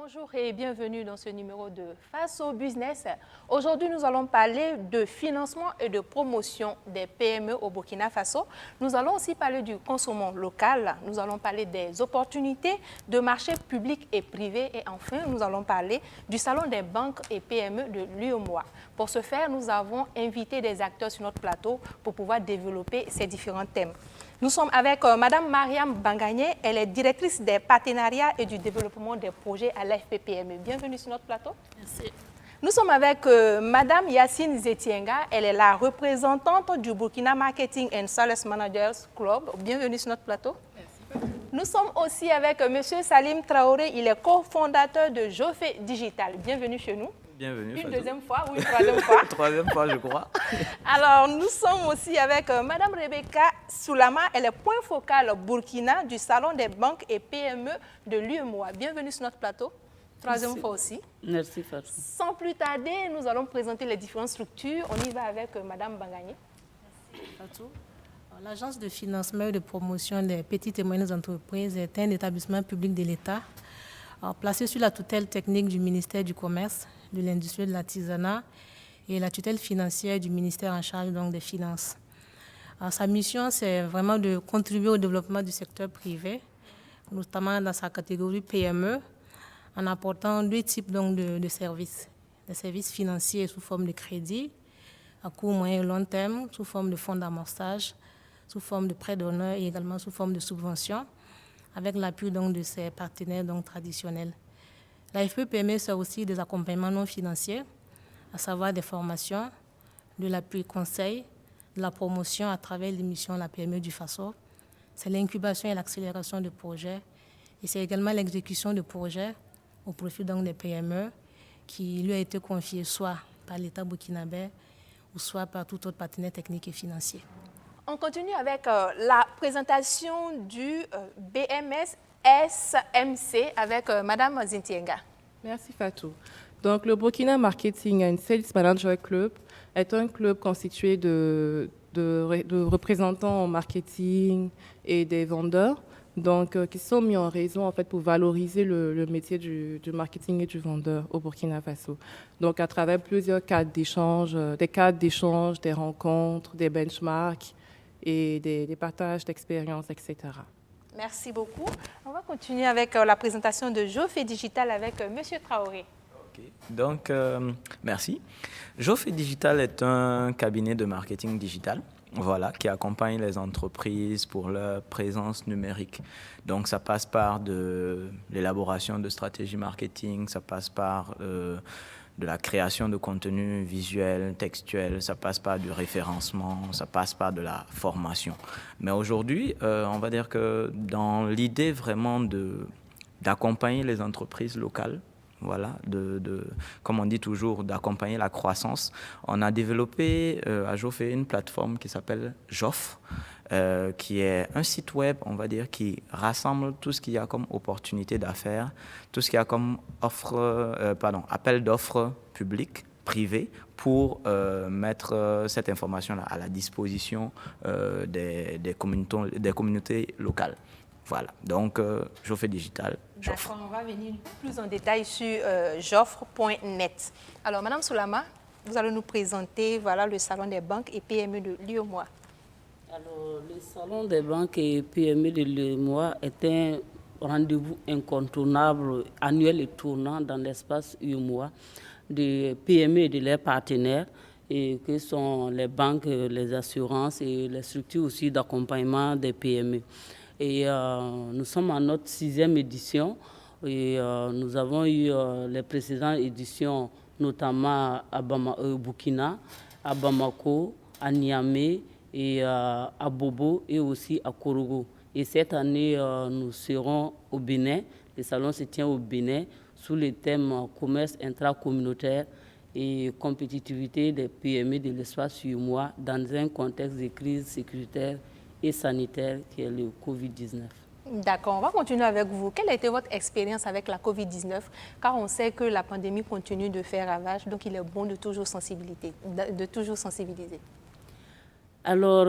Bonjour et bienvenue dans ce numéro de Face au Business. Aujourd'hui, nous allons parler de financement et de promotion des PME au Burkina Faso. Nous allons aussi parler du consommation local. Nous allons parler des opportunités de marchés publics et privés. Et enfin, nous allons parler du Salon des banques et PME de l'UEMOA. Pour ce faire, nous avons invité des acteurs sur notre plateau pour pouvoir développer ces différents thèmes. Nous sommes avec Mme Mariam Bangagné, elle est directrice des partenariats et du développement des projets à l'AFP-PME. Bienvenue sur notre plateau. Merci. Nous sommes avec Mme Yacine Zetienga, elle est la représentante du Burkina Marketing and Sales Managers Club. Bienvenue sur notre plateau. Merci. Nous sommes aussi avec M. Salim Traoré, il est cofondateur de Jofé Digital. Bienvenue chez nous. Bienvenue. Une deuxième fois ou une troisième fois? Troisième fois, je crois. Alors, nous sommes aussi avec Mme Rebecca Soulama, elle est point focal Burkina du Salon des banques et PME de l'UEMOA. Bienvenue sur notre plateau. Troisième Merci. fois aussi. Merci, Fatou. Sans plus tarder, nous allons présenter les différentes structures. On y va avec Mme Bangagné. Merci, Fatou. L'Agence de financement et de promotion des petites et moyennes entreprises est un établissement public de l'État placé sous la tutelle technique du ministère du Commerce, de l'Industrie et de l'Artisanat et la tutelle financière du ministère en charge donc, des Finances. Sa mission, c'est vraiment de contribuer au développement du secteur privé, notamment dans sa catégorie PME, en apportant deux types donc, de services. Des services financiers sous forme de crédit, à court, moyen et long terme, sous forme de fonds d'amorçage, sous forme de prêts d'honneur et également sous forme de subventions, avec l'appui donc, de ses partenaires donc, traditionnels. L'AFP-PME sert aussi des accompagnements non financiers, à savoir des formations, de l'appui conseil, de la promotion à travers l'émission La PME du Faso. C'est l'incubation et l'accélération de projets. Et c'est également l'exécution de projets au profit donc, des PME qui lui a été confié soit par l'État burkinabé ou soit par tout autre partenaire technique et financier. On continue avec la présentation du BMS SMC avec Mme Zetienga. Merci Fatou. Donc, le Burkina Marketing and Sales Manager Club est un club constitué de représentants en marketing et des vendeurs, donc, qui sont mis en réseau en fait, pour valoriser le métier du marketing et du vendeur au Burkina Faso. Donc, à travers plusieurs cadres d'échange, des rencontres, des benchmarks et des partages d'expériences, etc. Merci beaucoup. On va continuer avec la présentation de Jofé Digital avec M. Traoré. Okay. Donc, merci. Jofé Digital est un cabinet de marketing digital, voilà, qui accompagne les entreprises pour leur présence numérique. Donc, ça passe par de l'élaboration de stratégies marketing, ça passe par de la création de contenu visuel, textuel, ça passe par du référencement, ça passe par de la formation. Mais aujourd'hui, on va dire que dans l'idée vraiment d'accompagner les entreprises locales, voilà, comme on dit toujours, d'accompagner la croissance, on a développé à Jofé une plateforme qui s'appelle Joffre, qui est un site web, on va dire, qui rassemble tout ce qu'il y a comme opportunité d'affaires, tout ce qu'il y a comme appel d'offres publiques, privées, pour mettre cette information-là à la disposition des communautés locales. Voilà, donc Jofé Digital, Joffre. D'accord, on va venir plus en détail sur joffre.net. Alors, Mme Soulama, vous allez nous présenter voilà, le Salon des banques et PME de l'UEMOA. Alors, le Salon des banques et PME de l'UEMOA est un rendez-vous incontournable, annuel et tournant dans l'espace UEMOA des PME et de leurs partenaires, et que sont les banques, les assurances et les structures aussi d'accompagnement des PME. Et nous sommes en notre 6e édition et nous avons eu les précédentes éditions, notamment à Burkina, à Bamako, à Niamey, et à Bobo et aussi à Korogo. Et cette année, nous serons au Bénin. Le salon se tient au Bénin sous le thème commerce intracommunautaire et compétitivité des PME de l'espace UEMOA dans un contexte de crise sécuritaire et sanitaire qui est le Covid-19. D'accord, on va continuer avec vous. Quelle a été votre expérience avec la Covid-19? Car on sait que la pandémie continue de faire ravage, donc il est bon de toujours sensibiliser. Alors,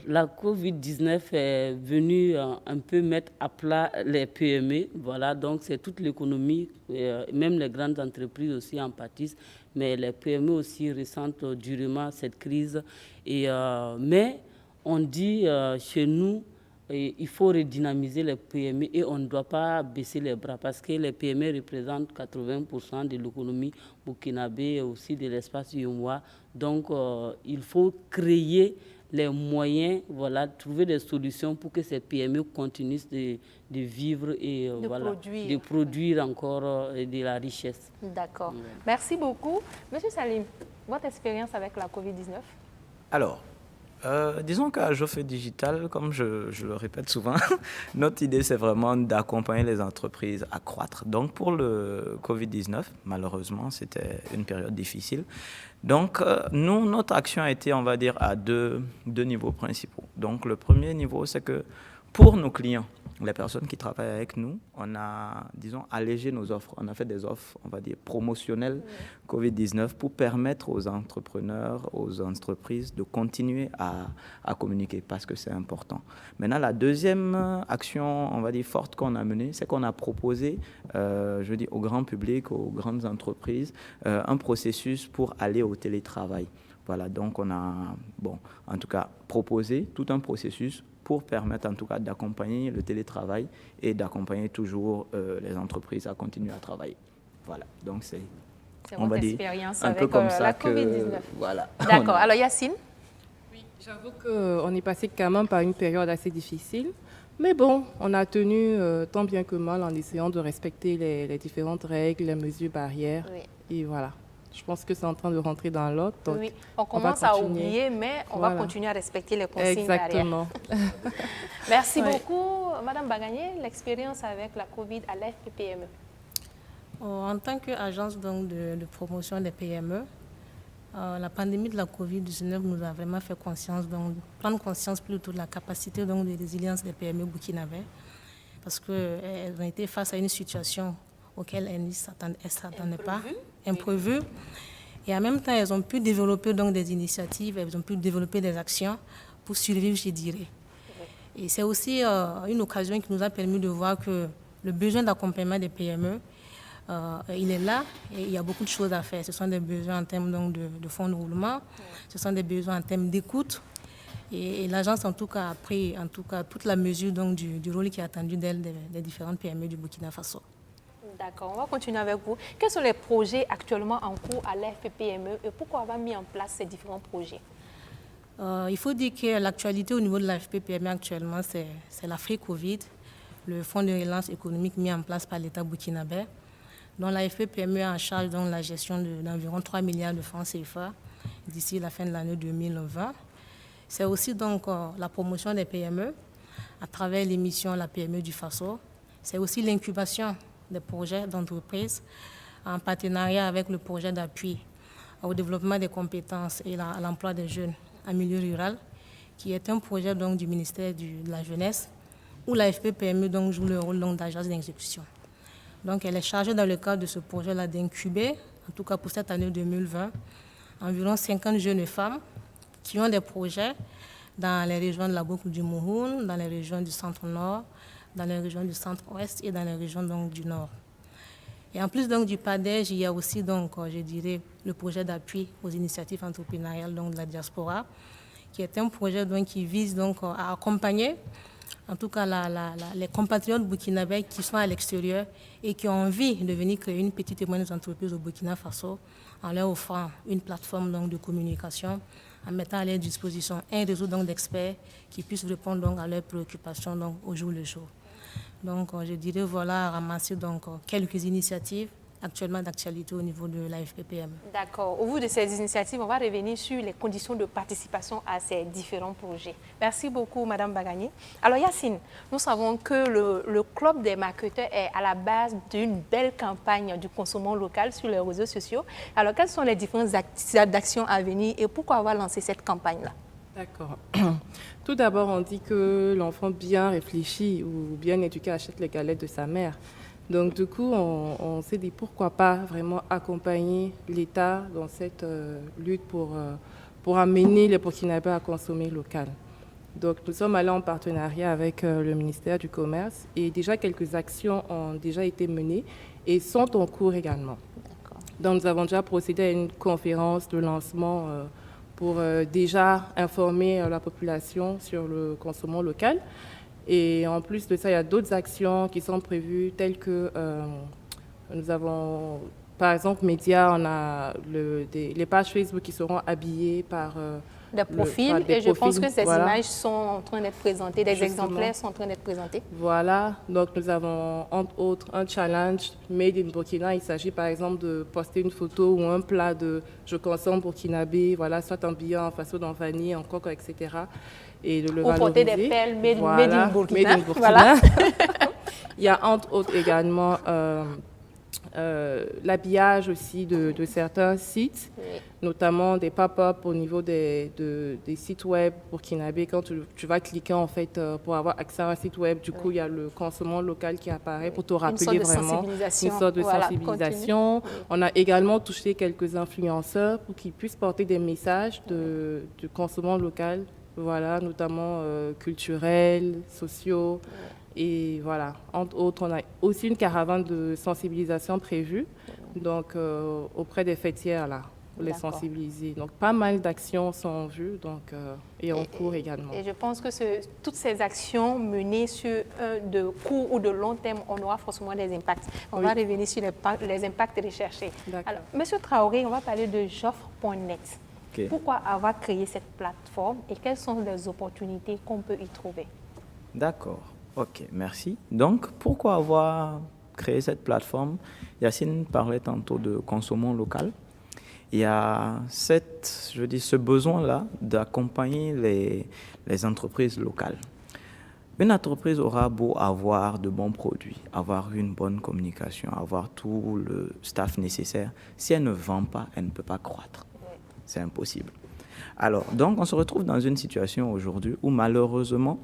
la COVID-19 est venue un peu mettre à plat les PME. Voilà, donc c'est toute l'économie, même les grandes entreprises aussi en pâtissent, mais les PME aussi ressentent durement cette crise. Mais on dit chez nous, il faut redynamiser les PME et on ne doit pas baisser les bras parce que les PME représentent 80% de l'économie burkinabé et aussi de l'espace UEMOA. Donc, il faut créer les moyens, voilà, trouver des solutions pour que ces PME continuent de vivre et de produire encore de la richesse. D'accord. Merci beaucoup. Monsieur Salim, votre expérience avec la COVID-19? Alors, disons qu'à Joffé Digital, comme je le répète souvent, notre idée, c'est vraiment d'accompagner les entreprises à croître. Donc, pour le Covid-19, malheureusement, c'était une période difficile. Donc, nous, notre action a été, on va dire, à deux niveaux principaux. Donc, le premier niveau, c'est que pour nos clients, les personnes qui travaillent avec nous, on a, disons, allégé nos offres. On a fait des offres, on va dire, promotionnelles Covid-19 pour permettre aux entrepreneurs, aux entreprises de continuer à communiquer parce que c'est important. Maintenant, la deuxième action, on va dire, forte qu'on a menée, c'est qu'on a proposé, je dis, au grand public, aux grandes entreprises, un processus pour aller au télétravail. Voilà, donc on a, bon, en tout cas, proposé tout un processus pour permettre en tout cas d'accompagner le télétravail et d'accompagner toujours les entreprises à continuer à travailler. Voilà, donc c'est on va dire un peu comme ça la que COVID-19. Voilà. D'accord. Alors Yacine? Oui, j'avoue qu'on est passé quand même par une période assez difficile, mais bon, on a tenu tant bien que mal en essayant de respecter les différentes règles, les mesures barrières, et voilà. Je pense que c'est en train de rentrer dans l'ordre. Oui, on commence à oublier, mais on va continuer à respecter les consignes. Exactement. Merci beaucoup. Madame Bagagné, l'expérience avec la COVID à l'AFP-PME. En tant qu'agence de promotion des PME, la pandémie de la COVID-19 nous a vraiment fait prendre conscience plutôt de la capacité de résilience des PME burkinabais, parce qu'elles ont été face à une situation auxquelles elles ne s'attendaient pas, imprévues. Et en même temps, elles ont pu développer des initiatives, elles ont pu développer des actions pour survivre, je dirais. Et c'est aussi une occasion qui nous a permis de voir que le besoin d'accompagnement des PME, il est là et il y a beaucoup de choses à faire. Ce sont des besoins en termes de fonds de roulement, ce sont des besoins en termes d'écoute. Et l'agence, en tout cas, a pris toute la mesure du rôle qui est attendu d'elle des différentes PME du Burkina Faso. D'accord, on va continuer avec vous. Quels sont les projets actuellement en cours à l'AFP-PME et pourquoi avoir mis en place ces différents projets? Il faut dire que l'actualité au niveau de l'AFP-PME actuellement, c'est l'Afrique-Covid, le fonds de relance économique mis en place par l'État burkinabé, dont l'AFP-PME est en charge de la gestion d'environ 3 milliards de francs CFA d'ici la fin de l'année 2020. C'est aussi la promotion des PME à travers l'émission La PME du Faso. C'est aussi l'incubation des projets d'entreprise en partenariat avec le projet d'appui au développement des compétences et à l'emploi des jeunes en milieu rural, qui est un projet du ministère de la Jeunesse, où l'AFP-PME joue le rôle d'agence d'exécution. Donc elle est chargée dans le cadre de ce projet-là d'incuber, en tout cas pour cette année 2020, environ 50 jeunes femmes qui ont des projets dans les régions de la boucle du Mouhoun, dans les régions du centre-nord, dans les régions du centre-ouest et dans les régions du nord. Et en plus du PADEJ, il y a aussi je dirais, le projet d'appui aux initiatives entrepreneuriales de la diaspora, qui est un projet qui vise à accompagner en tout cas les compatriotes burkinabés qui sont à l'extérieur et qui ont envie de venir créer une petite et moyenne entreprise au Burkina Faso en leur offrant une plateforme de communication, en mettant à leur disposition un réseau d'experts qui puissent répondre à leurs préoccupations au jour le jour. Donc, je dirais, voilà, ramasser quelques initiatives actuellement d'actualité au niveau de l'AFP-PME. D'accord. Au bout de ces initiatives, on va revenir sur les conditions de participation à ces différents projets. Merci beaucoup, Madame Bagagné. Alors, Yacine, nous savons que le Club des marketeurs est à la base d'une belle campagne du consommant local sur les réseaux sociaux. Alors, quelles sont les différentes actions à venir et pourquoi avoir lancé cette campagne-là? D'accord. Tout d'abord, on dit que l'enfant bien réfléchi ou bien éduqué achète les galettes de sa mère. Donc, du coup, on s'est dit pourquoi pas vraiment accompagner l'État dans cette lutte pour pour amener les Burkinabés à consommer local. Donc, nous sommes allés en partenariat avec le ministère du Commerce et déjà quelques actions ont déjà été menées et sont en cours également. Donc, nous avons déjà procédé à une conférence de lancement pour déjà informer la population sur le consommation local. Et en plus de ça, il y a d'autres actions qui sont prévues telles que nous avons, par exemple, médias, on a les pages Facebook qui seront habillées par des profils, et je pense que ces images sont en train d'être présentées, des exemplaires sont en train d'être présentés. Voilà, donc nous avons entre autres un challenge Made in Burkina. Il s'agit par exemple de poster une photo ou un plat de je consomme burkinabé, voilà, soit en billet, en façon d'en vanille, en coco, etc. Et de le valoriser. Porter des perles made in Burkina. Made in Burkina. Voilà. Il y a entre autres également l'habillage aussi de certains sites, oui, notamment des pop-up au niveau des sites web burkinabés. Quand tu vas cliquer en fait pour avoir accès à un site web, du coup il y a le consommant local qui apparaît pour te rappeler vraiment une sorte de sensibilisation. Oui. On a également touché quelques influenceurs pour qu'ils puissent porter des messages de consommant local, voilà, notamment culturels, sociaux. Oui. Et voilà, entre autres, on a aussi une caravane de sensibilisation prévue, donc auprès des fêtières, là, pour les sensibiliser. Donc, pas mal d'actions sont vues donc, et en cours également. Et je pense que toutes ces actions menées sur de court ou de long terme, on aura forcément des impacts. On va revenir sur les impacts recherchés. Alors, Monsieur Traoré, on va parler de Joffre.net. Okay. Pourquoi avoir créé cette plateforme et quelles sont les opportunités qu'on peut y trouver? D'accord. Ok, merci. Donc, pourquoi avoir créé cette plateforme? Yacine parlait tantôt de consommons local. Il y a ce besoin-là d'accompagner les entreprises locales. Une entreprise aura beau avoir de bons produits, avoir une bonne communication, avoir tout le staff nécessaire. Si elle ne vend pas, elle ne peut pas croître. C'est impossible. Alors, donc, on se retrouve dans une situation aujourd'hui où malheureusement,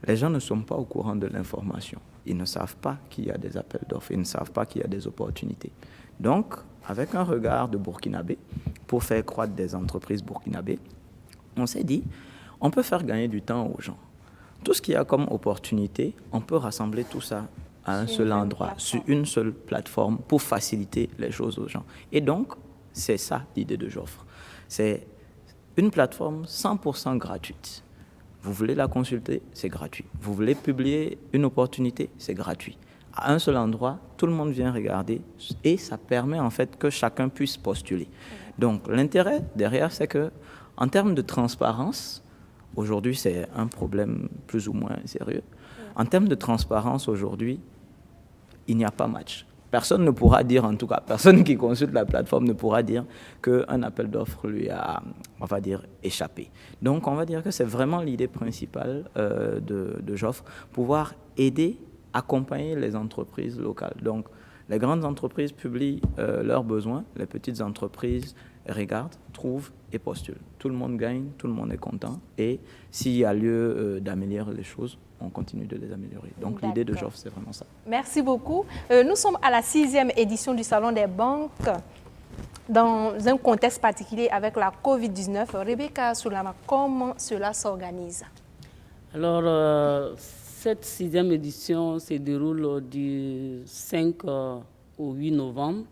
les gens ne sont pas au courant de l'information. Ils ne savent pas qu'il y a des appels d'offres, ils ne savent pas qu'il y a des opportunités. Donc, avec un regard de Burkinabé, pour faire croître des entreprises burkinabées, on s'est dit, on peut faire gagner du temps aux gens. Tout ce qu'il y a comme opportunité, on peut rassembler tout ça à un seul endroit, sur une seule plateforme, pour faciliter les choses aux gens. Et donc, c'est ça l'idée de Joffre. C'est une plateforme 100% gratuite. Vous voulez la consulter, c'est gratuit. Vous voulez publier une opportunité, c'est gratuit. À un seul endroit, tout le monde vient regarder et ça permet en fait que chacun puisse postuler. Donc l'intérêt derrière, c'est que en termes de transparence, aujourd'hui c'est un problème plus ou moins sérieux. En termes de transparence aujourd'hui, il n'y a pas match. Personne ne pourra dire, en tout cas, personne qui consulte la plateforme ne pourra dire qu'un appel d'offres lui a, on va dire, échappé. Donc, on va dire que c'est vraiment l'idée principale de Joffre, pouvoir aider, accompagner les entreprises locales. Donc, les grandes entreprises publient leurs besoins, les petites entreprises regardent, trouvent et postulent. Tout le monde gagne, tout le monde est content. Et s'il y a lieu d'améliorer les choses, on continue de les améliorer. Donc l'idée de Joffre, c'est vraiment ça. Merci beaucoup. Nous sommes à la 6e édition du Salon des banques dans un contexte particulier avec la COVID-19. Rebecca Soulama, comment cela s'organise? Alors, cette 6e édition se déroule du 5 au 8 novembre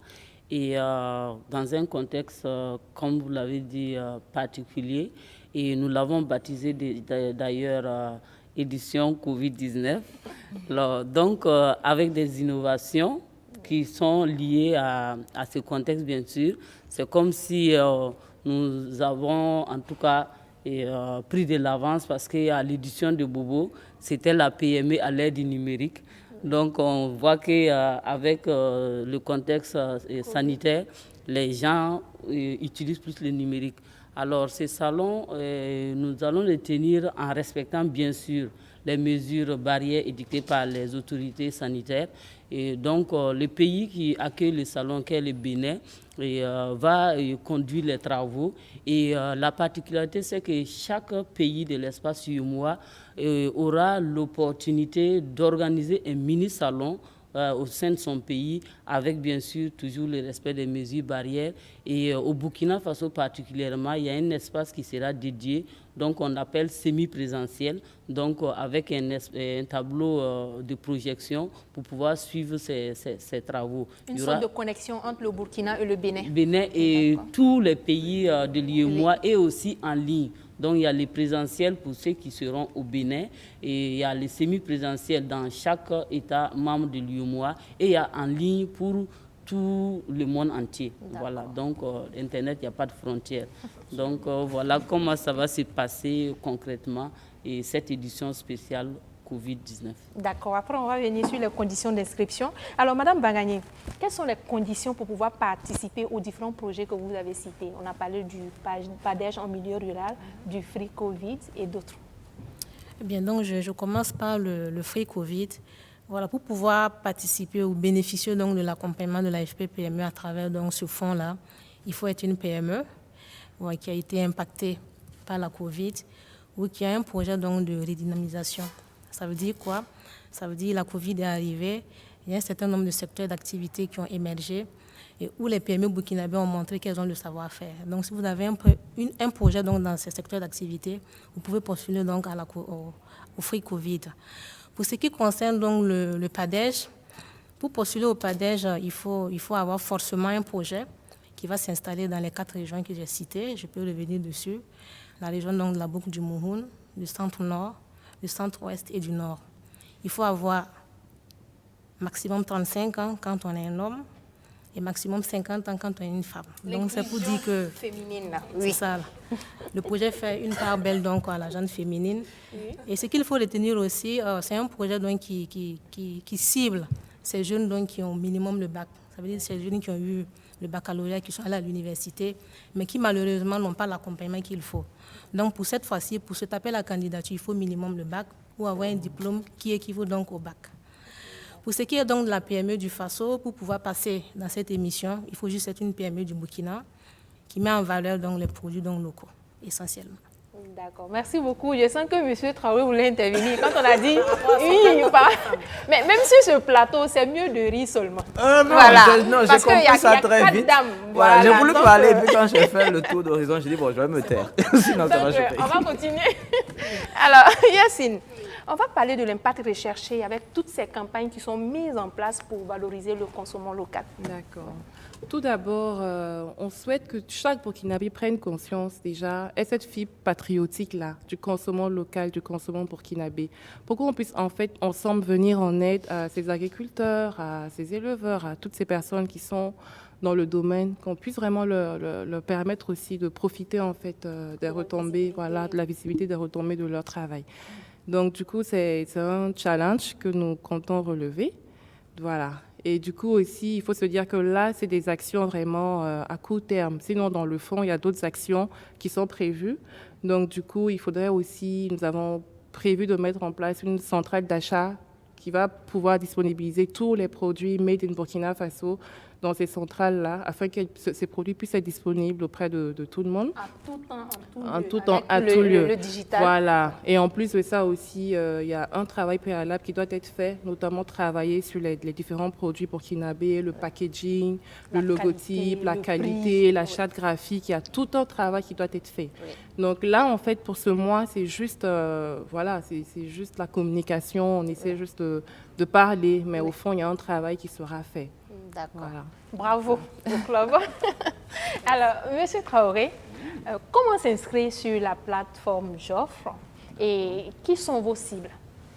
et dans un contexte, comme vous l'avez dit, particulier. Et nous l'avons baptisé d'ailleurs édition Covid-19. Donc, avec des innovations qui sont liées à ce contexte, bien sûr. C'est comme si nous avons, en tout cas, pris de l'avance parce qu'à l'édition de Bobo, c'était la PME à l'ère du numérique. Donc, on voit qu'avec le contexte sanitaire, les gens utilisent plus le numérique. Alors, ces salons, nous allons les tenir en respectant bien sûr les mesures barrières édictées par les autorités sanitaires. Et donc, le pays qui accueille le salon, qui est le Bénin, va conduire les travaux. Et la particularité, c'est que chaque pays de l'espace UEMOA aura l'opportunité d'organiser un mini-salon au sein de son pays, avec bien sûr toujours le respect des mesures barrières. Et au Burkina Faso particulièrement, il y a un espace qui sera dédié, donc on appelle semi-présentiel, donc avec un tableau de projection pour pouvoir suivre ces travaux. Une sorte de connexion entre le Burkina et le Bénin. Bénin et tous les pays de l'UEMOA et aussi en ligne. Donc, il y a les présentiels pour ceux qui seront au Bénin et il y a les semi-présentiels dans chaque État membre de l'UEMOA et il y a en ligne pour tout le monde entier. Voilà, donc Internet, il n'y a pas de frontières. Donc, voilà comment ça va se passer concrètement et cette édition spéciale Covid-19. D'accord. Après, on va venir sur les conditions d'inscription. Alors, Madame Bangani, quelles sont les conditions pour pouvoir participer aux différents projets que vous avez cités? On a parlé du PADEJ en milieu rural, du Free Covid et d'autres. Eh bien, donc, je commence par le Free Covid. Voilà, pour pouvoir participer ou bénéficier donc, de l'accompagnement de l'AFP-PME à travers donc, ce fonds-là, il faut être une PME qui a été impactée par la Covid ou qui a un projet donc, de redynamisation. Ça veut dire quoi? Ça veut dire que la Covid est arrivée, il y a un certain nombre de secteurs d'activité qui ont émergé et où les PME burkinabés ont montré qu'elles ont le savoir-faire. Donc, si vous avez un projet donc, dans ces secteurs d'activité, vous pouvez postuler donc, au Free Covid. Pour ce qui concerne donc, le PADEJ, pour postuler au PADEJ, il faut avoir forcément un projet qui va s'installer dans les 4 régions que j'ai citées. Je peux revenir dessus. La région donc, de la boucle du Mouhoun, du centre-nord, du centre-ouest et du nord. Il faut avoir maximum 35 ans quand on est un homme et maximum 50 ans quand on est une femme. Donc c'est pour dire que féminine, c'est ça. Là. Le projet fait une part belle donc à la gente féminine. Oui. Et ce qu'il faut retenir aussi, c'est un projet donc, qui cible ces jeunes donc, qui ont minimum le bac. Ça veut dire ces jeunes qui ont eu le baccalauréat, qui sont allés à l'université, mais qui malheureusement n'ont pas l'accompagnement qu'il faut. Donc pour cette fois-ci, pour se taper la candidature, il faut minimum le bac ou avoir un diplôme qui équivaut donc au bac. Pour ce qui est donc de la PME du Faso, pour pouvoir passer dans cette émission, il faut juste être une PME du Burkina qui met en valeur donc, les produits donc, locaux, essentiellement. D'accord, merci beaucoup. Je sens que M. Traoré voulait intervenir. Quand on a dit oui, mais même sur ce plateau, c'est mieux de rire seulement. Non, voilà. J'ai compris ça très vite. Voilà. J'ai voulu parler, et puis quand j'ai fait le tour d'horizon, j'ai dit, bon, je vais me taire. Sinon, ça va choquer. On va continuer. Alors, Yacine, on va parler de l'impact recherché avec toutes ces campagnes qui sont mises en place pour valoriser le consommation local. D'accord. Tout d'abord, on souhaite que chaque Burkinabé prenne conscience déjà et cette fibre patriotique-là du consommation local, du consommation burkinabé, pour qu'on puisse en fait ensemble venir en aide à ces agriculteurs, à ces éleveurs, à toutes ces personnes qui sont dans le domaine, qu'on puisse vraiment leur permettre aussi de profiter en fait des retombées, voilà, de la visibilité des retombées de leur travail. Donc du coup, c'est un challenge que nous comptons relever, voilà. Et du coup aussi, il faut se dire que là, c'est des actions vraiment à court terme. Sinon, dans le fond, il y a d'autres actions qui sont prévues. Donc, du coup, il faudrait aussi, nous avons prévu de mettre en place une centrale d'achat qui va pouvoir disponibiliser tous les produits made in Burkina Faso dans ces centrales-là, afin que ces produits puissent être disponibles auprès de tout le monde. En tout temps, à tout lieu. Le digital. Voilà. Et en plus de ça aussi, il y a un travail préalable qui doit être fait, notamment travailler sur les différents produits burkinabés, le packaging, le logotype, la qualité, la charte graphique. Il y a tout un travail qui doit être fait. Oui. Donc là, en fait, pour ce mois, c'est juste, voilà, c'est juste la communication. On essaie juste de parler, mais au fond, il y a un travail qui sera fait. D'accord. Voilà. Bravo au club. Alors, M. Traoré, comment s'inscrire sur la plateforme J'offre et qui sont vos cibles?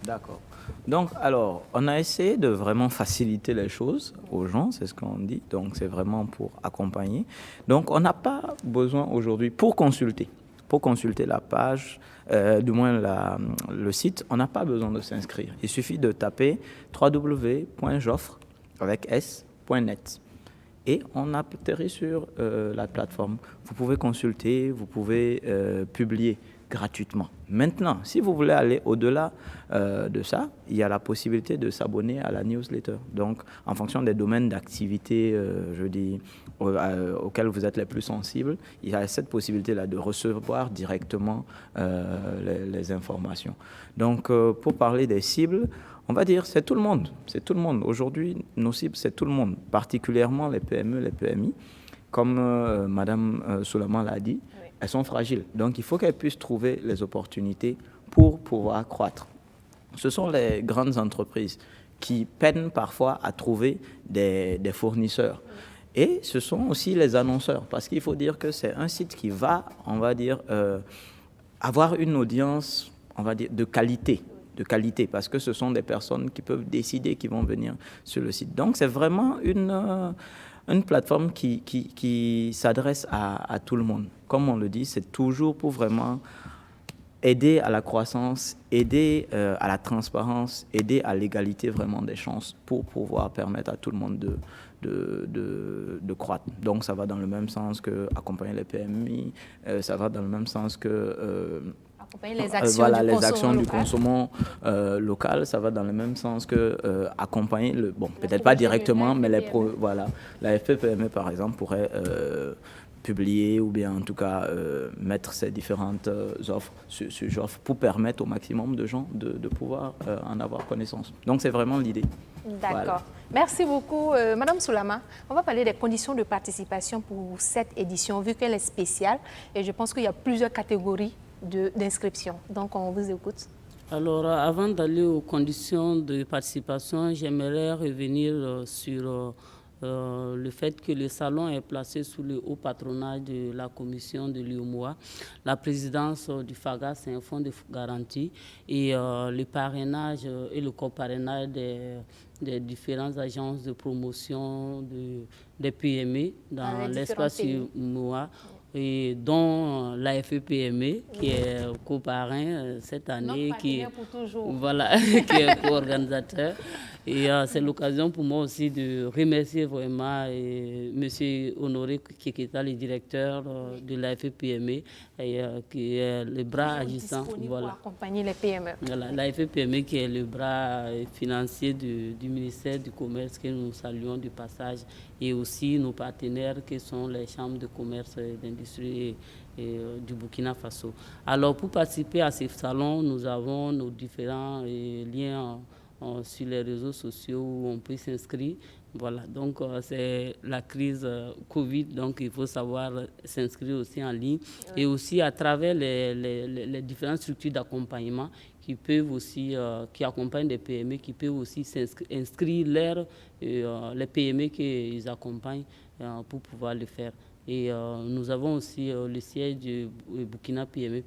D'accord. Donc, alors, on a essayé de vraiment faciliter les choses aux gens, c'est ce qu'on dit. Donc, c'est vraiment pour accompagner. Donc, on n'a pas besoin aujourd'hui, pour consulter la page, du moins le site, on n'a pas besoin de s'inscrire. Il suffit de taper www.joffre avec s.net et on atterrit sur la plateforme. Vous pouvez consulter, vous pouvez publier gratuitement. Maintenant, si vous voulez aller au-delà de ça, il y a la possibilité de s'abonner à la newsletter. Donc, en fonction des domaines d'activité, auxquels vous êtes les plus sensibles, il y a cette possibilité-là de recevoir directement les informations. Donc, pour parler des cibles, on va dire, c'est tout le monde. C'est tout le monde. Aujourd'hui, nos cibles, c'est tout le monde, particulièrement les PME, les PMI. Comme Madame Soulama l'a dit, oui, elles sont fragiles. Donc, il faut qu'elles puissent trouver les opportunités pour pouvoir croître. Ce sont les grandes entreprises qui peinent parfois à trouver des fournisseurs. Et ce sont aussi les annonceurs, parce qu'il faut dire que c'est un site qui va, on va dire, avoir une audience, on va dire, de qualité, parce que ce sont des personnes qui peuvent décider qui vont venir sur le site. Donc, c'est vraiment une plateforme qui s'adresse à tout le monde. Comme on le dit, c'est toujours pour vraiment aider à la croissance, aider à la transparence, aider à l'égalité vraiment des chances pour pouvoir permettre à tout le monde de croître. Donc, ça va dans le même sens que accompagner les PMI, ça va dans le même sens que accompagner les actions, voilà, du, les actions du consommant local, ça va dans le même sens que accompagner, peut-être pas directement, mais voilà, la FPPME, par exemple, pourrait publier ou bien en tout cas mettre ces différentes offres sur JOF pour permettre au maximum de gens de pouvoir en avoir connaissance. Donc, c'est vraiment l'idée. D'accord. Voilà. Merci beaucoup. Madame Soulama, on va parler des conditions de participation pour cette édition, vu qu'elle est spéciale. Et je pense qu'il y a plusieurs catégories d'inscription. Donc, on vous écoute. Alors, avant d'aller aux conditions de participation, j'aimerais revenir sur le fait que le salon est placé sous le haut patronage de la commission de l'UEMOA. La présidence du FAGA, c'est un fonds de garantie, et le parrainage et le coparrainage des différentes agences de promotion des PME dans l'espace UEMOA, et dont la FEPME qui est coparrain cette année, qui est co-organisateur. Et c'est l'occasion pour moi aussi de remercier vraiment M. Honoré Keketa, le directeur de la FEPME, qui est le bras agissant. Voilà. Pour accompagner les PME. Voilà, la FEPME qui est le bras financier du ministère du Commerce, que nous saluons du passage, et aussi nos partenaires qui sont les chambres de commerce et d'industrie du Burkina Faso. Alors, pour participer à ce salon, nous avons nos différents liens sur les réseaux sociaux où on peut s'inscrire. Voilà, donc c'est la crise Covid, donc il faut savoir s'inscrire aussi en ligne, et aussi à travers les différentes structures d'accompagnement qui peuvent aussi, qui accompagnent des PME, qui peuvent aussi inscrire les PME qu'ils accompagnent pour pouvoir le faire. Et nous avons aussi le siège du Burkina PME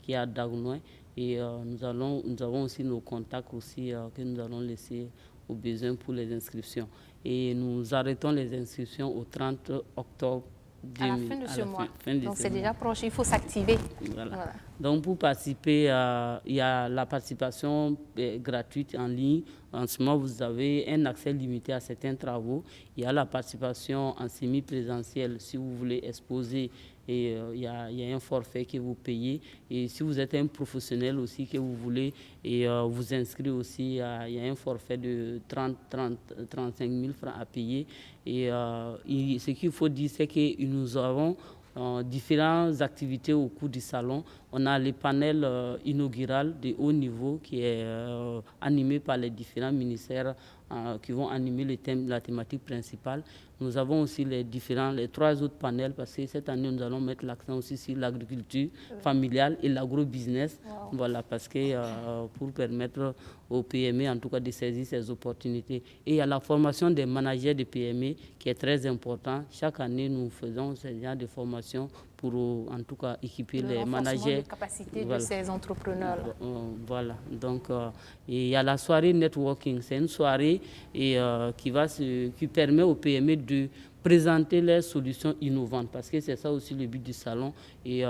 qui est à Dagounouin. Et nous avons aussi nos contacts aussi, que nous allons laisser au besoin pour les inscriptions. Et nous arrêtons les inscriptions au 30 octobre 2000. À la fin de ce mois. Donc c'est déjà proche, il faut s'activer. Voilà. Donc pour participer, il y a la participation gratuite en ligne. En ce moment, vous avez un accès limité à certains travaux. Il y a la participation en semi-présentiel si vous voulez exposer. Et il y a un forfait que vous payez. Et si vous êtes un professionnel aussi que vous voulez vous inscrire aussi, il y a un forfait de 35 000 francs à payer. Et ce qu'il faut dire, c'est que nous avons différentes activités au cours du salon. On a le panel inaugural de haut niveau qui est animé par les différents ministères qui vont animer la thématique principale. Nous avons aussi les 3 autres panels, parce que cette année, nous allons mettre l'accent aussi sur l'agriculture familiale et l'agro-business. Wow. Voilà, parce que pour permettre aux PME, en tout cas, de saisir ces opportunités. Et il y a la formation des managers de PME qui est très important. Chaque année, nous faisons ce genre de formation pour, en tout cas, équiper les managers. De capacité de ces entrepreneurs. Voilà. Donc, il y a la soirée networking. C'est une soirée qui permet aux PME de présenter leurs solutions innovantes, parce que c'est ça aussi le but du salon, et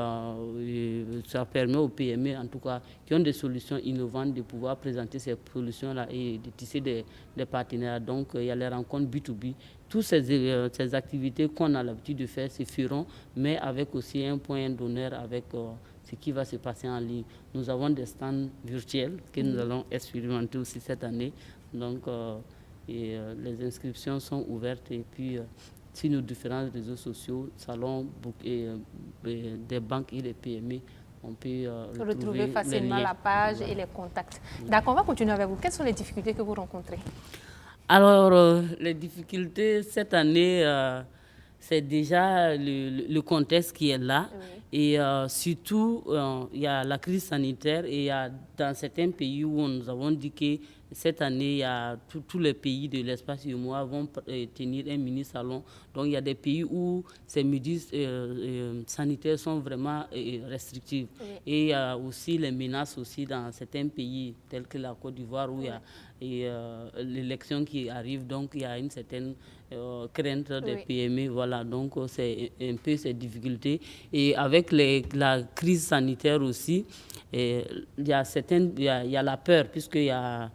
ça permet aux PME, en tout cas, qui ont des solutions innovantes, de pouvoir présenter ces solutions-là et de tisser des partenaires. Donc, il y a les rencontres B2B. Toutes ces activités qu'on a l'habitude de faire se feront, mais avec aussi un point d'honneur avec ce qui va se passer en ligne. Nous avons des stands virtuels que nous allons expérimenter aussi cette année. Donc, les inscriptions sont ouvertes, et puis sur nos différents réseaux sociaux, salons des banques et des PME, on peut retrouver facilement la page et les contacts. D'accord, on va continuer avec vous. Quelles sont les difficultés que vous rencontrez? Alors, les difficultés cette année, c'est déjà le contexte qui est là. Et surtout, il y a la crise sanitaire et il y a dans certains pays où nous avons dit que cette année, il y a tous les pays de l'espace UEMOA vont tenir un mini-salon. Donc, il y a des pays où ces mesures sanitaires sont vraiment restrictives. Et il y a aussi les menaces aussi dans certains pays, tels que la Côte d'Ivoire, où il y a l'élection qui arrive. Donc, il y a une certaine crainte des PME. Voilà, donc c'est un peu ces difficultés. Et avec la crise sanitaire aussi, il y a la peur, puisqu'il y a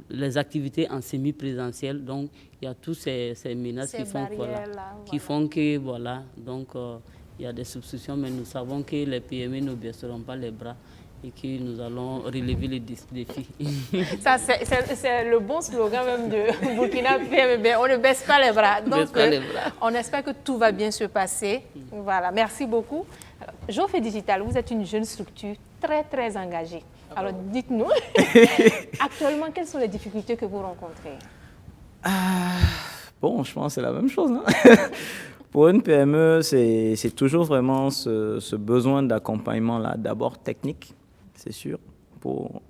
les activités en semi-présentiel, donc il y a tous ces menaces qui font que voilà, donc il y a des substitutions, mais nous savons que les PME ne baisseront pas les bras et que nous allons relever les défis. Ça, c'est le bon slogan même de Burkina PME, on ne baisse pas les bras. Donc, on espère que tout va bien se passer. Voilà, merci beaucoup. Joffé Digital, vous êtes une jeune structure très, très engagée. Alors, dites-nous, actuellement, quelles sont les difficultés que vous rencontrez? Bon, je pense que c'est la même chose. Pour une PME, c'est toujours vraiment ce besoin d'accompagnement-là, d'abord technique, c'est sûr, pour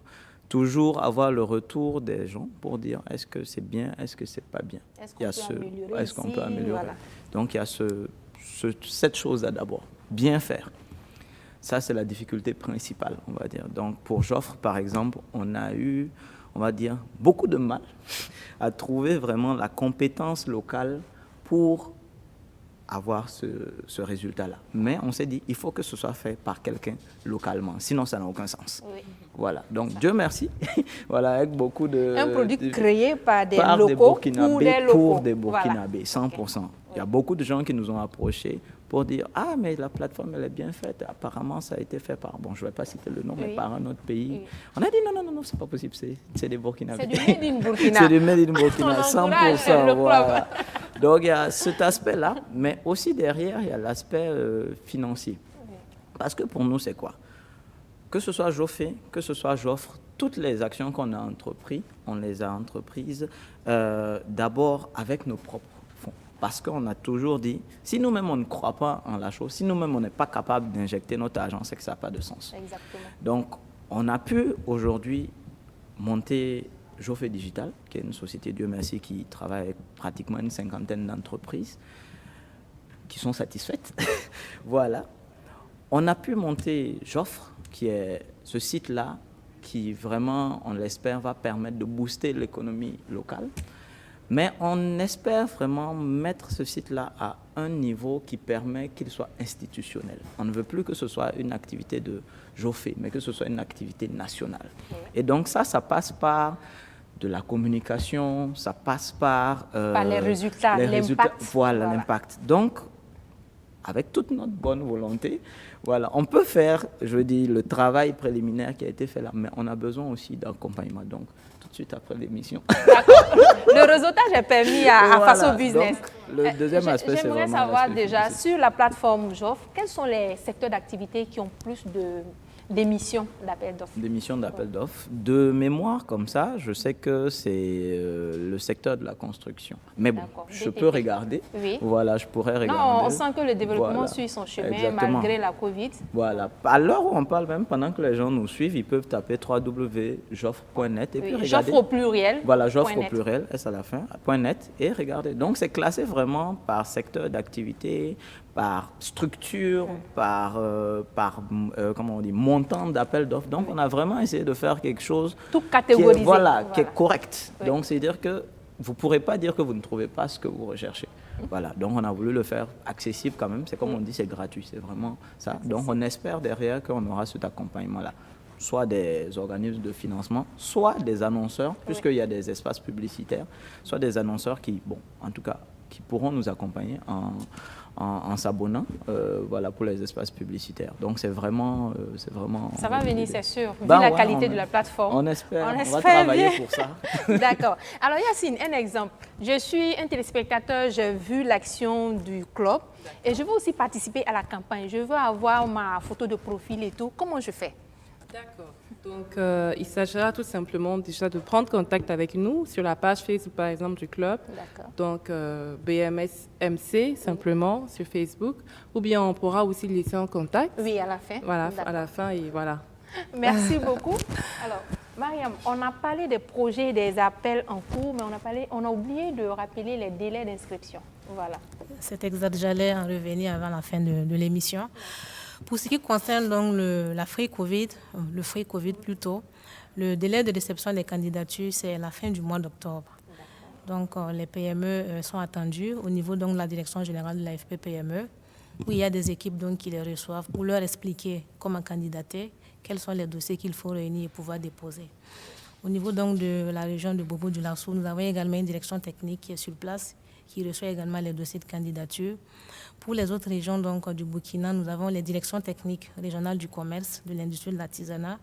toujours avoir le retour des gens pour dire est-ce que c'est bien, est-ce que c'est pas bien. Est-ce qu'on peut améliorer voilà. Donc, il y a cette chose-là d'abord, bien faire. Ça, c'est la difficulté principale, on va dire. Donc, pour Joffre, par exemple, on a eu, on va dire, beaucoup de mal à trouver vraiment la compétence locale pour avoir ce résultat-là. Mais on s'est dit, il faut que ce soit fait par quelqu'un localement, sinon ça n'a aucun sens. Voilà, donc Dieu merci, voilà, avec beaucoup de... Un produit créé par des locaux, pour des Burkinabés, 100%. Il y a beaucoup de gens qui nous ont approchés pour dire « Ah, mais la plateforme, elle est bien faite. Apparemment, ça a été fait par... » Bon, je ne vais pas citer le nom, mais par un autre pays. On a dit « Non, non, non, c'est pas possible. C'est des Burkinabés. » C'est du Made in Burkina. C'est du Made in Burkina, 100%. Voilà. Donc, il y a cet aspect-là, mais aussi derrière, il y a l'aspect financier. Parce que pour nous, c'est quoi? Que ce soit Joffé, que ce soit Joffre, toutes les actions qu'on a entreprises, on les a entreprises d'abord avec nos propres fonds. Parce qu'on a toujours dit, si nous-mêmes on ne croit pas en la chose, si nous-mêmes on n'est pas capable d'injecter notre argent, c'est que ça n'a pas de sens. Exactement. Donc, on a pu aujourd'hui monter Joffé Digital, qui est une société, Dieu merci, qui travaille avec pratiquement une 50aine d'entreprises qui sont satisfaites. Voilà. On a pu monter Joffre, qui est ce site-là, qui vraiment, on l'espère, va permettre de booster l'économie locale. Mais on espère vraiment mettre ce site-là à un niveau qui permet qu'il soit institutionnel. On ne veut plus que ce soit une activité de Joffé, mais que ce soit une activité nationale. Et donc ça passe par de la communication, ça passe par les résultats, l'impact. Voilà, l'impact. Donc, avec toute notre bonne volonté, voilà, on peut faire, je veux dire, le travail préliminaire qui a été fait là, mais on a besoin aussi d'accompagnement. Donc, tout de suite après l'émission. Le réseautage est permis à Faso Business. Donc, le deuxième aspect, c'est vraiment... J'aimerais savoir déjà, sur la plateforme Joffre, quels sont les secteurs d'activité qui ont plus d'émissions d'appels d'offres? D'émissions d'appels d'offres. De mémoire, comme ça, je sais que c'est le secteur de la construction. Mais bon, je peux regarder. Oui. Voilà, je pourrais regarder. Non, on sent que le développement suit son chemin malgré la Covid. Voilà. À l'heure où on parle, même pendant que les gens nous suivent, ils peuvent taper www.joffre.net et puis regarder. Joffre au pluriel. Voilà, Joffre au pluriel, S à la fin, .net, et regarder. Donc, c'est classé vraiment par secteur d'activité, par structure, par comment on dit, montant d'appel d'offres. Donc, on a vraiment essayé de faire quelque chose tout catégorisé, qui est correct. Oui. Donc, c'est-à-dire que vous ne pourrez pas dire que vous ne trouvez pas ce que vous recherchez. Voilà. Donc, on a voulu le faire accessible quand même. C'est comme on dit, c'est gratuit. C'est vraiment ça. Accessible. Donc, on espère derrière qu'on aura cet accompagnement-là. Soit des organismes de financement, soit des annonceurs, puisqu'il y a des espaces publicitaires, soit des annonceurs qui, bon, en tout cas, qui pourront nous accompagner en s'abonnant, voilà, pour les espaces publicitaires. Donc c'est vraiment... Ça va venir, c'est sûr, vu Ben la ouais, qualité de la plateforme. On espère, on va espère travailler bien. pour ça. D'accord. Alors Yacine, un exemple. Je suis un téléspectateur, j'ai vu l'action du club et je veux aussi participer à la campagne. Je veux avoir ma photo de profil et tout. Comment je fais? D'accord. Donc, il s'agira tout simplement déjà de prendre contact avec nous sur la page Facebook, par exemple, du club. D'accord. Donc, BMSMC, simplement, sur Facebook. Ou bien, on pourra aussi laisser en contact. Oui, à la fin. Voilà, D'accord. à la fin, et voilà. Merci beaucoup. Alors, Mariam, on a parlé des projets, des appels en cours, mais on a oublié de rappeler les délais d'inscription. Voilà. C'est exact, j'allais en revenir avant la fin de l'émission. Pour ce qui concerne donc le free Covid plutôt, le délai de réception des candidatures, c'est la fin du mois d'octobre. Donc les PME sont attendus au niveau donc, de la direction générale de l'AFP PME, où il y a des équipes donc, qui les reçoivent pour leur expliquer comment candidater, quels sont les dossiers qu'il faut réunir et pouvoir déposer. Au niveau donc, de la région de Bobo-Dioulasso, nous avons également une direction technique qui est sur place, qui reçoit également les dossiers de candidature. Pour les autres régions donc, du Burkina, nous avons les directions techniques régionales du commerce, de l'industrie de l'artisanat,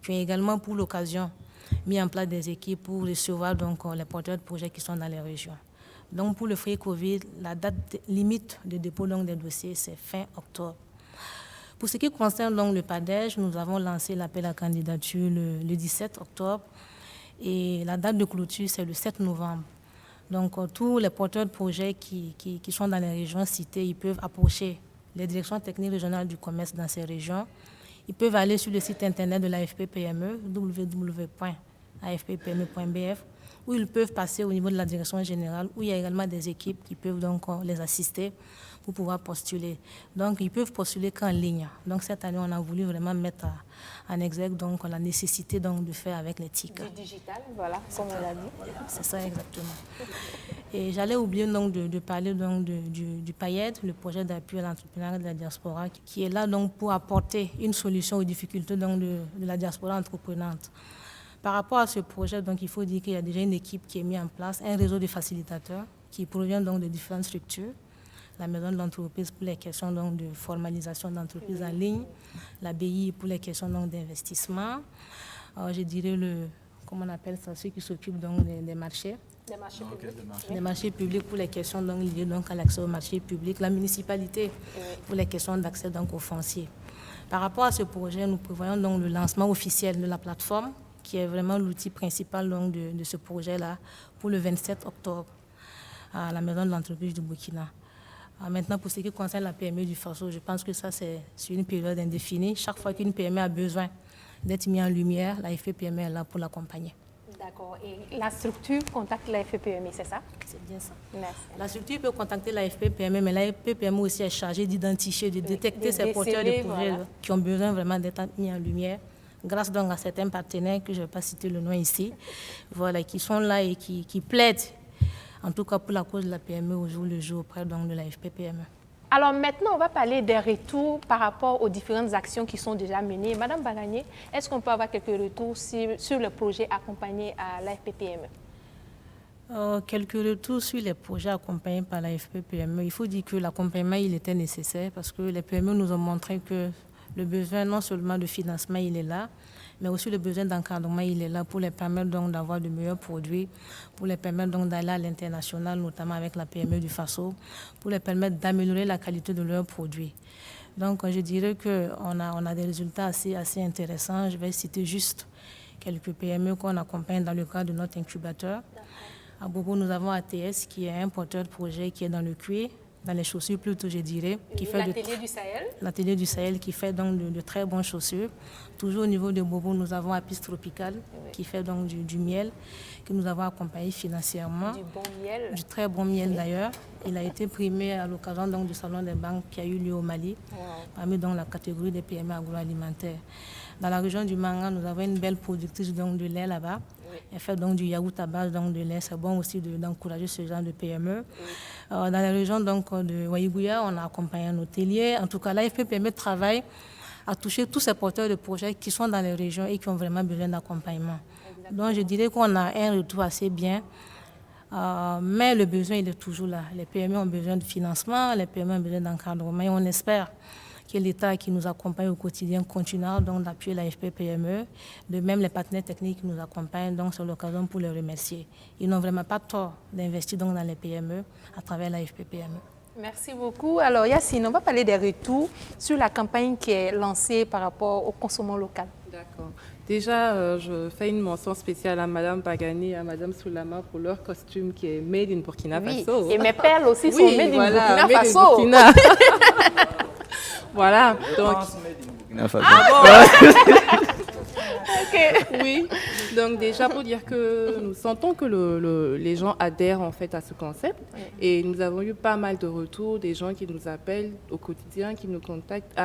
qui ont également pour l'occasion mis en place des équipes pour recevoir donc, les porteurs de projets qui sont dans les régions. Donc pour le free Covid, la date limite de dépôt donc, des dossiers, c'est fin octobre. Pour ce qui concerne donc, le PADEJ, nous avons lancé l'appel à candidature le 17 octobre et la date de clôture, c'est le 7 novembre. Donc, tous les porteurs de projets qui sont dans les régions citées, ils peuvent approcher les directions techniques régionales du commerce dans ces régions. Ils peuvent aller sur le site internet de l'AFP PME, www.afppme.bf, où ils peuvent passer au niveau de la direction générale, où il y a également des équipes qui peuvent donc les assister pour pouvoir postuler. Donc, ils peuvent postuler qu'en ligne. Donc, cette année, on a voulu vraiment mettre en exergue donc, la nécessité donc, de faire avec les TIC. Du digital, voilà, comme on l'a dit. C'est ça, exactement. Et j'allais oublier donc, de parler donc, du PAIED, le projet d'appui à l'entrepreneuriat de la diaspora, qui est là donc, pour apporter une solution aux difficultés donc, de la diaspora entreprenante. Par rapport à ce projet, donc, il faut dire qu'il y a déjà une équipe qui est mise en place, un réseau de facilitateurs qui provient donc, de différentes structures. La maison de l'entreprise pour les questions donc, de formalisation d'entreprise en ligne, la BI pour les questions donc, d'investissement, je dirais comment on appelle ça, ceux qui s'occupent donc, des marchés. Des marchés publics. Des marchés publics pour les questions donc, liées donc, à l'accès aux marchés publics, la municipalité pour les questions d'accès donc, aux fonciers. Par rapport à ce projet, nous prévoyons donc, le lancement officiel de la plateforme, qui est vraiment l'outil principal donc, de ce projet-là, pour le 27 octobre, à la maison de l'entreprise du Burkina. Maintenant, pour ce qui concerne la PME du Faso, je pense que ça, c'est sur une période indéfinie. Chaque fois qu'une PME a besoin d'être mise en lumière, la FPPME est là pour l'accompagner. D'accord. Et la structure contacte la FPPME, c'est ça? C'est bien ça. Merci. La structure peut contacter la FPPME, mais la FPPME aussi est chargée d'identifier, de détecter ces porteurs de projets voilà, qui ont besoin vraiment d'être mis en lumière, grâce donc à certains partenaires, que je ne vais pas citer le nom ici, voilà, qui sont là et qui plaident, en tout cas pour la cause de la PME au jour le jour auprès donc de la FPPME. Alors maintenant, on va parler des retours par rapport aux différentes actions qui sont déjà menées. Madame Bagagné, est-ce qu'on peut avoir quelques retours sur le projet accompagné à la FPPME? Quelques retours sur les projets accompagnés par la FPPME. Il faut dire que l'accompagnement, il était nécessaire parce que les PME nous ont montré que le besoin non seulement de financement, il est là, mais aussi le besoin d'encadrement, il est là pour les permettre donc d'avoir de meilleurs produits, pour les permettre donc d'aller à l'international, notamment avec la PME du Faso, pour les permettre d'améliorer la qualité de leurs produits. Donc je dirais qu'on a des résultats assez intéressants. Je vais citer juste quelques PME qu'on accompagne dans le cadre de notre incubateur. À Bobo, nous avons ATS qui est un porteur de projet qui est dans le cuir, dans les chaussures plutôt, je dirais. L'atelier du Sahel. L'atelier du Sahel qui fait donc de très bonnes chaussures. Toujours au niveau de Bobo, nous avons Apis Tropical qui fait donc du miel, que nous avons accompagné financièrement. Du bon miel. Du très bon miel d'ailleurs. Il a été primé à l'occasion donc du Salon des banques qui a eu lieu au Mali, parmi donc la catégorie des PME agroalimentaires. Dans la région du Manga, nous avons une belle productrice donc de lait là-bas. Elle fait donc du yaourt à base donc de lait. C'est bon aussi d'encourager ce genre de PME. Dans la région donc de Waïgouya, on a accompagné un hôtelier. En tout cas, l'AFPPME travaille à toucher tous ces porteurs de projets qui sont dans les régions et qui ont vraiment besoin d'accompagnement. Donc je dirais qu'on a un retour assez bien Mais le besoin, il est toujours là. Les PME ont besoin de financement, les PME ont besoin d'encadrement. Et on espère que l'État qui nous accompagne au quotidien continuera donc d'appuyer l'AFP PME. De même, les partenaires techniques qui nous accompagnent, donc c'est l'occasion pour les remercier. Ils n'ont vraiment pas tort d'investir donc dans les PME à travers l'AFP PME. Merci beaucoup. Alors Yacine, on va parler des retours sur la campagne qui est lancée par rapport au consommant local. D'accord. Déjà, je fais une mention spéciale à Madame Pagani et à Madame Soulama pour leur costume qui est made in Burkina Faso. Et mes perles aussi sont Oui, made in voilà, Burkina made in Faso. Burkina. Voilà, donc oui, donc déjà pour dire que nous sentons que les gens adhèrent en fait à ce concept et nous avons eu pas mal de retours, des gens qui nous appellent au quotidien, qui nous contactent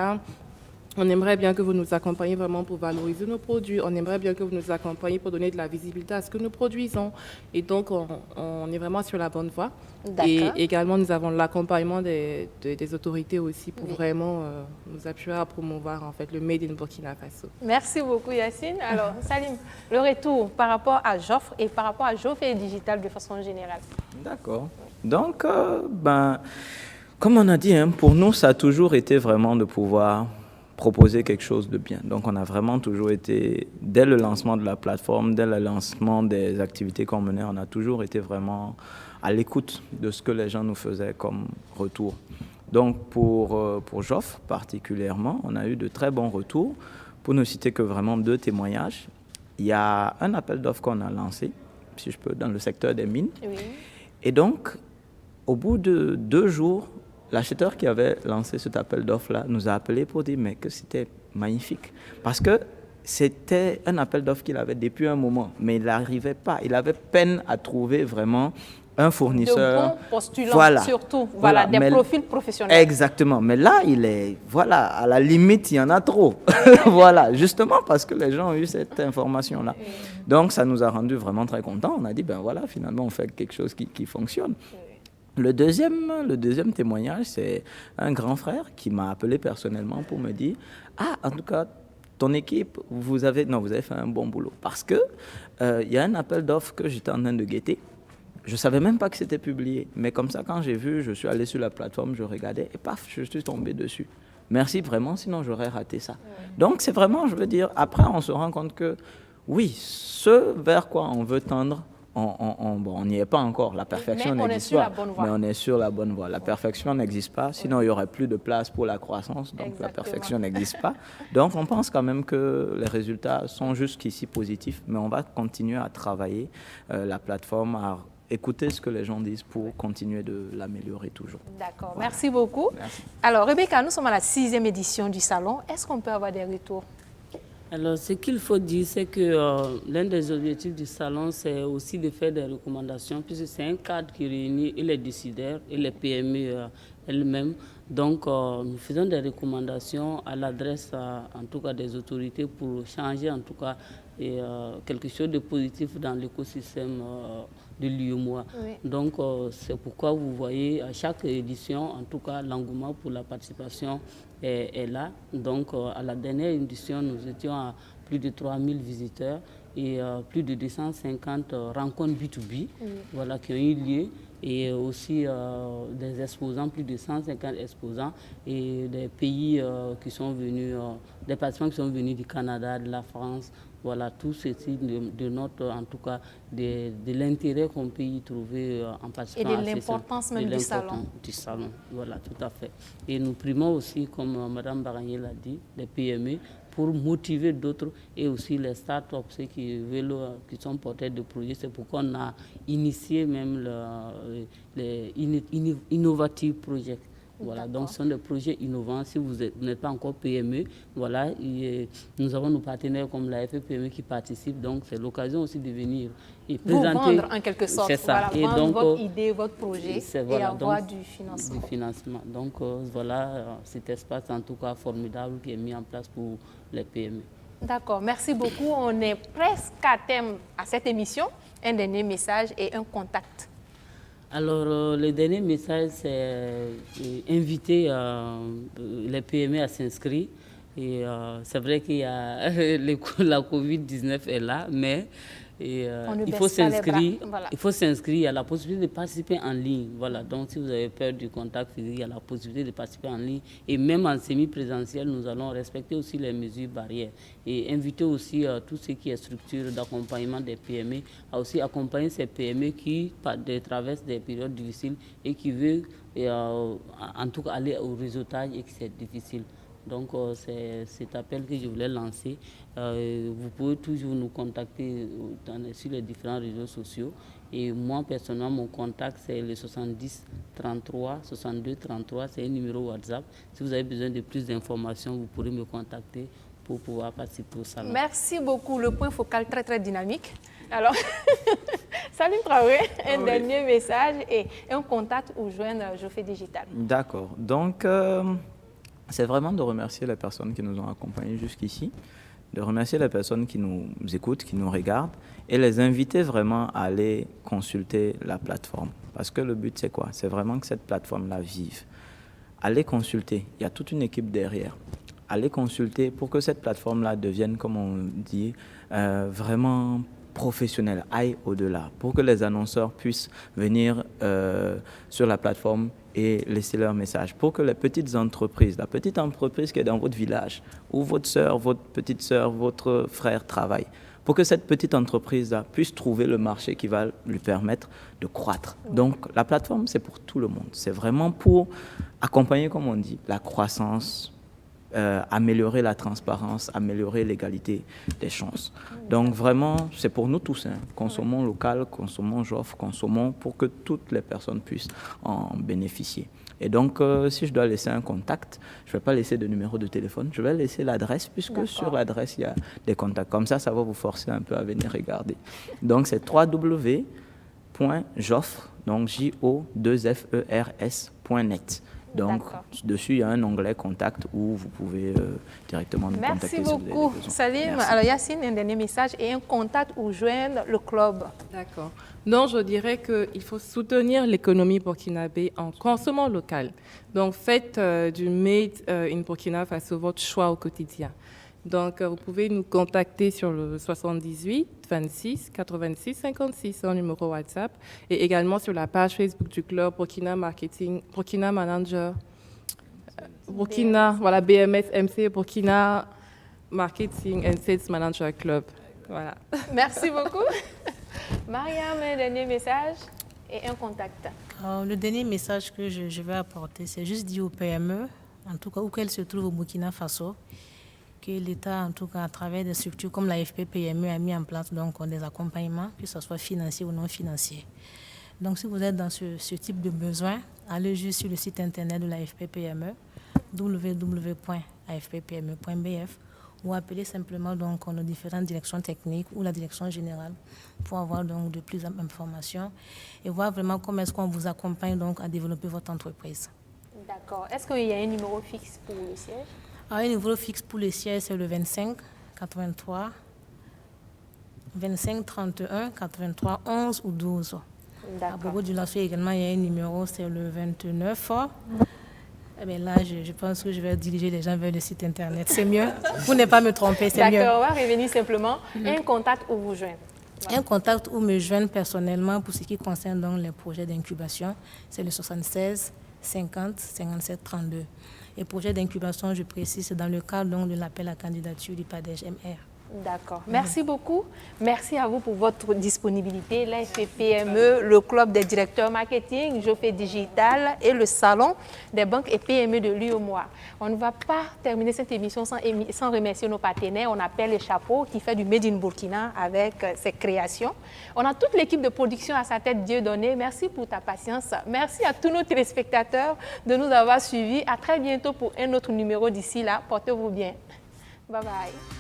on aimerait bien que vous nous accompagniez vraiment pour valoriser nos produits. On aimerait bien que vous nous accompagniez pour donner de la visibilité à ce que nous produisons. Et donc, on est vraiment sur la bonne voie. Et également, nous avons l'accompagnement des autorités aussi pour vraiment nous appuyer à promouvoir en fait le Made in Burkina Faso. Merci beaucoup Yacine. Alors Salim, le retour par rapport à Joffre et par rapport à Joffre et Digital de façon générale. D'accord. Donc, comme on a dit, pour nous, ça a toujours été vraiment de pouvoir proposer quelque chose de bien. Donc, on a vraiment toujours été, dès le lancement de la plateforme, dès le lancement des activités qu'on menait, on a toujours été vraiment à l'écoute de ce que les gens nous faisaient comme retour. Donc, pour Joffre particulièrement, on a eu de très bons retours. Pour ne citer que vraiment 2 témoignages, il y a un appel d'offres qu'on a lancé, si je peux, dans le secteur des mines. Oui. Et donc, au bout de 2 jours, l'acheteur qui avait lancé cet appel d'offres-là nous a appelé pour dire mais que c'était magnifique. Parce que c'était un appel d'offres qu'il avait depuis un moment, mais il n'arrivait pas. Il avait peine à trouver vraiment un fournisseur. De bons postulants, surtout. Voilà, des profils professionnels. Exactement. Mais là, il est, voilà, à la limite, il y en a trop. Voilà, justement parce que les gens ont eu cette information-là. Donc, ça nous a rendu vraiment très contents. On a dit, ben voilà, finalement, on fait quelque chose qui fonctionne. Le deuxième témoignage, c'est un grand frère qui m'a appelé personnellement pour me dire « Ah, en tout cas, ton équipe, vous avez fait un bon boulot. » Parce que y a un appel d'offres que j'étais en train de guetter. Je ne savais même pas que c'était publié. Mais comme ça, quand j'ai vu, je suis allé sur la plateforme, je regardais et paf, je suis tombé dessus. Merci vraiment, sinon j'aurais raté ça. Donc c'est vraiment, je veux dire, après on se rend compte que oui, ce vers quoi on veut tendre, on n'y est pas encore, la perfection n'existe pas, mais on est sur la bonne voie. La perfection n'existe pas, sinon il n'y aurait plus de place pour la croissance, donc la perfection n'existe pas. Donc on pense quand même que les résultats sont jusqu'ici positifs, mais on va continuer à travailler la plateforme, à écouter ce que les gens disent pour continuer de l'améliorer toujours. D'accord, voilà. Merci beaucoup. Merci. Alors Rebecca, nous sommes à la 6e édition du salon. Est-ce qu'on peut avoir des retours? Alors, ce qu'il faut dire, c'est que l'un des objectifs du salon, c'est aussi de faire des recommandations, puisque c'est un cadre qui réunit les décideurs et les PME elles-mêmes. Donc, nous faisons des recommandations à l'adresse, en tout cas, des autorités pour changer, en tout cas, quelque chose de positif dans l'écosystème de l'UEMOA. Oui. Donc, c'est pourquoi vous voyez à chaque édition, en tout cas, l'engouement pour la participation est là. Donc, à la dernière édition, nous étions à plus de 3000 visiteurs et plus de 250 rencontres B2B voilà, qui ont eu lieu. Et aussi des exposants, plus de 150 exposants et des pays qui sont venus, des participants qui sont venus du Canada, de la France. Voilà, tout ceci de notre, en tout cas, de l'intérêt qu'on peut y trouver en participant. Et de l'importance même du salon. Du salon, voilà, tout à fait. Et nous primons aussi, comme Mme Baranier l'a dit, les PME pour motiver d'autres et aussi les start-up, ceux qui sont porteurs de projets. C'est pourquoi on a initié même les Innovative Projects. Voilà, donc ce sont des projets innovants. Si vous n'êtes pas encore PME, voilà, nous avons nos partenaires comme la FPME qui participent. Donc c'est l'occasion aussi de venir et présenter. Vous vendre en quelque sorte. C'est ça. Voilà, et vendre donc, votre idée, votre projet et avoir du financement. Du financement. Donc voilà cet espace en tout cas formidable qui est mis en place pour les PME. D'accord, merci beaucoup. On est presque à terme à cette émission. Un dernier message et un contact. Alors, le dernier message, c'est inviter les PME à s'inscrire. Et c'est vrai qu'il y a la Covid-19 est là, mais Et On ne il faut baisse pas les bras. s'inscrire. Voilà. Il faut s'inscrire. Il y a la possibilité de participer en ligne. Voilà. Donc, si vous avez peur du contact physique, il y a la possibilité de participer en ligne. Et même en semi-présentiel, nous allons respecter aussi les mesures barrières et inviter aussi tout ce qui est structure d'accompagnement des PME à aussi accompagner ces PME qui traversent des périodes difficiles et qui veulent en tout cas aller au réseautage et que c'est difficile. Donc, c'est cet appel que je voulais lancer. Vous pouvez toujours nous contacter sur les différents réseaux sociaux. Et moi, personnellement, mon contact, c'est le 70 33 62 33. C'est un numéro WhatsApp. Si vous avez besoin de plus d'informations, vous pourrez me contacter pour pouvoir participer au salon. Merci beaucoup. Le point focal très, très dynamique. Alors, Salim Traoré, un dernier message et un contact ou joindre Jofé Digital. D'accord. Donc, c'est vraiment de remercier les personnes qui nous ont accompagnés jusqu'ici, de remercier les personnes qui nous écoutent, qui nous regardent, et les inviter vraiment à aller consulter la plateforme. Parce que le but, c'est quoi? C'est vraiment que cette plateforme-là vive. Allez consulter, il y a toute une équipe derrière. Allez consulter pour que cette plateforme-là devienne, comme on dit, vraiment professionnelle, aille au-delà, pour que les annonceurs puissent venir sur la plateforme et laisser leur message, pour que les petites entreprises, la petite entreprise qui est dans votre village, où votre soeur, votre petite soeur, votre frère travaille, pour que cette petite entreprise-là puisse trouver le marché qui va lui permettre de croître. Donc la plateforme, c'est pour tout le monde. C'est vraiment pour accompagner, comme on dit, la croissance, améliorer la transparence, améliorer l'égalité des chances. Donc vraiment, c'est pour nous tous. Consommons local, consommons Joffre, consommons pour que toutes les personnes puissent en bénéficier. Et donc, si je dois laisser un contact, je ne vais pas laisser de numéro de téléphone, je vais laisser l'adresse, puisque sur l'adresse, il y a des contacts. Comme ça va vous forcer un peu à venir regarder. Donc, c'est www.joffre, donc JO2FERS.net. Donc, dessus, il y a un onglet contact où vous pouvez directement nous contacter. Merci beaucoup, Salim. Merci. Alors, Yacine, un dernier message et un contact où joindre le club. D'accord. Donc, je dirais qu'il faut soutenir l'économie burkinabé en consommant local. Donc, faites du Made in Burkina Faso votre choix au quotidien. Donc, vous pouvez nous contacter sur le 78 26 86 56, un numéro WhatsApp, et également sur la page Facebook du club Burkina Marketing, Burkina Manager, Burkina, voilà, BMS MC, Burkina Marketing and Sales Manager Club. Voilà. Merci beaucoup. Mariam, un dernier message et un contact. Le dernier message que je vais apporter, c'est juste dire aux PME, en tout cas où qu'elles se trouvent au Burkina Faso, que l'État, en tout cas à travers des structures comme l'AFP PME, a mis en place donc, des accompagnements, que ce soit financiers ou non financiers. Donc si vous êtes dans ce type de besoin, allez juste sur le site internet de l'AFP PME, www.afppme.bf, ou appelez simplement donc, nos différentes directions techniques ou la direction générale pour avoir donc, de plus d'informations et voir vraiment comment est-ce qu'on vous accompagne donc, à développer votre entreprise. D'accord. Est-ce qu'il y a un numéro fixe pour le siège? Un numéro fixe pour le siège, c'est le 25 83 25 31 83 11 ou 12. À propos du lancement également, il y a un numéro, c'est le 29. Eh bien là, je pense que je vais diriger les gens vers le site internet. C'est mieux. Vous n'allez pas me tromper, c'est mieux. D'accord, on va revenir simplement. Un contact où vous joindre. Voilà. Un contact où me joindre personnellement pour ce qui concerne donc les projets d'incubation, c'est le 76 50 57 32. Et projet d'incubation, je précise, c'est dans le cadre donc, de l'appel à candidature du PADEJ MR. D'accord. Merci beaucoup. Merci à vous pour votre disponibilité. L'AFP-PME, le club des directeurs marketing, Jofé Digital et le salon des banques et PME de l'UEMOA. On ne va pas terminer cette émission sans remercier nos partenaires. On appelle les chapeaux qui fait du Made in Burkina avec ses créations. On a toute l'équipe de production à sa tête, Dieu donné. Merci pour ta patience. Merci à tous nos téléspectateurs de nous avoir suivis. À très bientôt pour un autre numéro d'ici là. Portez-vous bien. Bye bye.